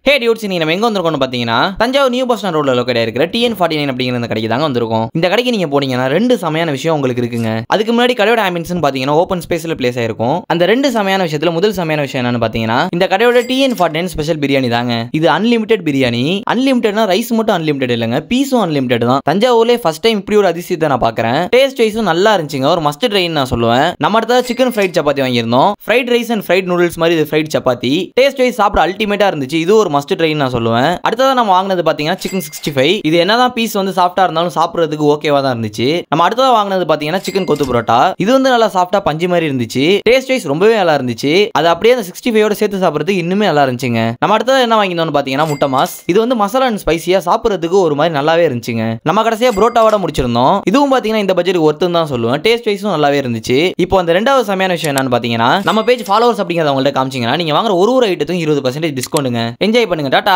ஹே dudes, நீங்க நம்ம எங்க வந்திருக்கோம்னு பாத்தீங்கன்னா தஞ்சாவூர் நியூ பஸ் ஸ்டாண்ட் ரோட்ல லொகேட் ஆயிருக்கிற TN49 அப்படிங்கிற இந்த கடைக்கு தாங்க வந்திருக்கோம். இந்த கடைக்கு நீங்க போனீங்கன்னா ரெண்டு சமையான விஷயம் உங்களுக்கு இருக்குங்க. அதுக்கு முன்னாடி கடையோட ஆம்பியன்ஸ்னு பாத்தீங்கன்னா ஓப்பன் ஸ்பேஸ்ல பிளேஸ் ஆயிருக்கும். அந்த ரெண்டு சமையான விஷயத்துல முதல் சமையான விஷயம் என்னன்னு பாத்தீங்கன்னா இந்த கடையோட TN49 ஸ்பெஷல் பிரியாணி தாங்க. இது அன்லிமிடெட் பிரியாணி. அன்லிமிடெட்னா ரைஸ் மட்டும் அன்லிமிடெட் இல்லங்க, பீஸும் அன்லிமிடெட் தான். தஞ்சாவூர்ல ஃபர்ஸ்ட் டைம் இப்படி ஒரு அதிசயத்தை நான் பாக்குறேன். டேஸ்ட் வைஸும் நல்லா இருந்துச்சுங்க. ஒரு மஸ்ட் ட்ரைன்னு நான் சொல்லுவேன். நம்ம அடுத்த சிக்கன் ஃப்ரைட் சப்பாத்தி வாங்கியிருந்தோம். Fried rice and freight noodles மாதிரி இது ஃப்ரைட் சப்பாத்தி. டேஸ்ட் வைஸ் சாப்பிட அல்டிமேட்டா இருந்துச்சு. இது ஒரு மஸ்ட் ட்ரைன்னு நான் சொல்லுவேன். அடுத்ததா நம்ம வாங்குனது பாத்தீங்கன்னா சிக்கன் 65. இது என்னதான் பீஸ் வந்து சாஃப்டா இருந்தாலும் சாப்பிடுறதுக்கு ஓகேவா தான் இருந்துச்சு. நம்ம அடுத்ததா வாங்குனது பாத்தீங்கன்னா சிக்கன் கொத்து புரோட்டா. இது வந்து நல்லா சாஃப்டா பஞ்சு மாதிரி இருந்துச்சு. டேஸ்ட் வைஸ் ரொம்பவே நல்லா இருந்துச்சு. அது அப்படியே அந்த 65 சேர்த்து சாப்பிடுறதுக்கு இன்னுமே நல்லா இருந்துச்சுங்க. நம்ம அடுத்ததா என்ன வாங்கினோம்னு பாத்தீங்கன்னா முட்டை மாஸ். இது வந்து மசாலா அண்ட் ஸ்பைசியா சாப்பிடுறதுக்கு ஒரு மாதிரி நல்லாவே இருந்துச்சுங்க. நம்ம கடைசியா புரோட்டாவோட முடிச்சிருந்தோம். இதுவும் பாத்தீங்கன்னா இந்த பட்ஜெட்டுக்கு ஒர்த்துன்னு தான் சொல்லுவேன். டேஸ்ட் வைஸும் நல்லாவே இருந்துச்சு. இப்போ அந்த ரெண்டாவது சமையான விஷயம் என்னன்னு பாத்தீங்கன்னா நம்ம பேஜ் ஃபாலோவர்ஸ் அப்படிங்கறத அவங்கள்ட்ட காமிச்சீங்கன்னா நீங்க வாங்குற ஒரு ஐட்டத்துக்கும் 20% டிஸ்கவுண்ட்டுங்க. என்ஜாய் பண்ணுங்க. டாடா.